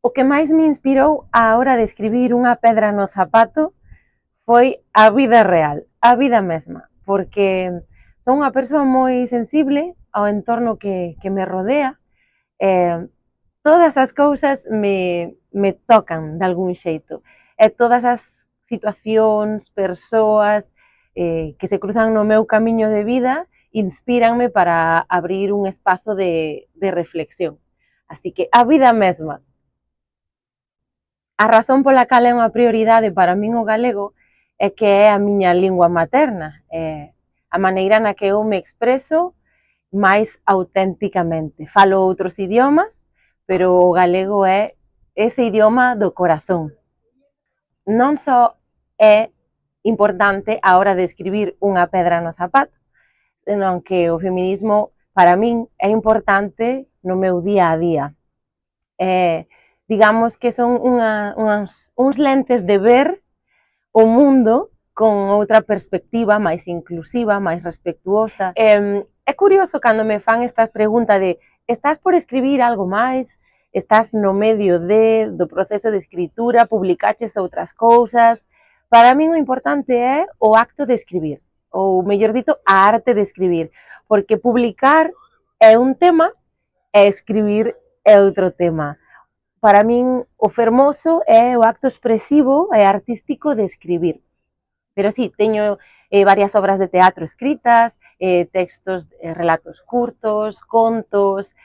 O que máis me inspirou á hora de escribir unha pedra no zapato foi a vida real, a vida mesma, porque son unha persoa moi sensible ao entorno que me rodea, e todas as cousas me tocan de algún xeito, e todas as situacións, persoas que se cruzan no meu camiño de vida inspíranme para abrir un espazo de reflexión. Así que a vida mesma. A razón pola cal é unha prioridade para min o galego é que é a miña lingua materna, é a maneira na que eu me expreso máis auténticamente. Falo outros idiomas, pero o galego é ese idioma do corazón. Non só é importante a hora de escribir unha pedra no zapato, senón que o feminismo para min é importante no meu día a día. Digamos que son uns lentes de ver o mundo con outra perspectiva máis inclusiva, máis respectuosa. É curioso cando me fan esta pregunta de estás por escribir algo máis, estás no medio do proceso de escritura, publicaches outras cousas. Para min o importante é o acto de escribir, ou mellor dito, a arte de escribir, porque publicar é un tema e escribir é outro tema. Para min o fermoso é o acto expresivo e artístico de escribir. Pero sí, teño varias obras de teatro escritas, textos, relatos curtos, contos,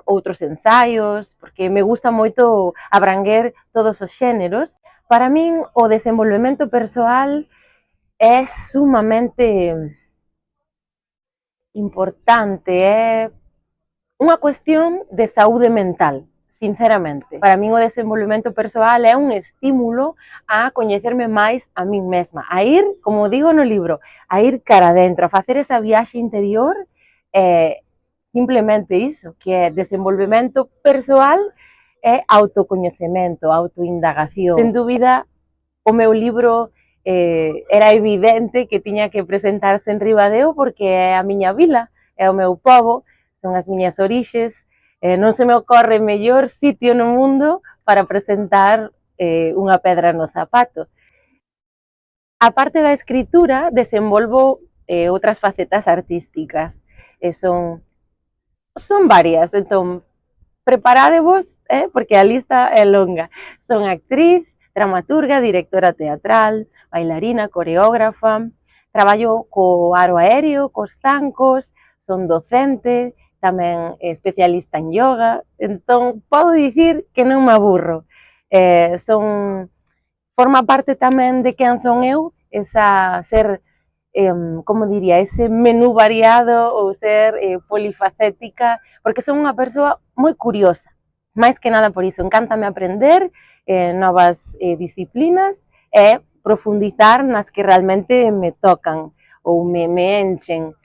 outros ensaios, porque me gusta moito abranguer todos os xéneros. Para min o desenvolvemento persoal é sumamente importante, é unha cuestión de saúde mental, sinceramente. Para min o desenvolvemento persoal é un estímulo a coñecerme máis a min mesma, a ir, como digo no libro, a ir cara adentro, a facer esa viaxe interior, simplemente iso, que é desenvolvemento persoal e autocoñecemento, autoindagación. Sen dúbida, o meu libro era evidente que tiña que presentarse en Ribadeo porque é a miña vila, é o meu pobo, son as miñas orixes, non se me ocorre mellor sitio no mundo para presentar unha pedra no zapato. A parte da escritura, desenvolvo outras facetas artísticas, son varias, entón, preparádevos, porque a lista é longa. Son actriz, dramaturga, directora teatral, bailarina, coreógrafa, traballo co aro aéreo, cos zancos, son docente, tamén especialista en yoga, entón podo dicir que non me aburro. Forma parte tamén de quen son eu, esa ser, como diría, ese menú variado ou ser polifacética, porque son unha persoa moi curiosa, máis que nada por iso, encántame aprender novas disciplinas e profundizar nas que realmente me tocan ou me enchen.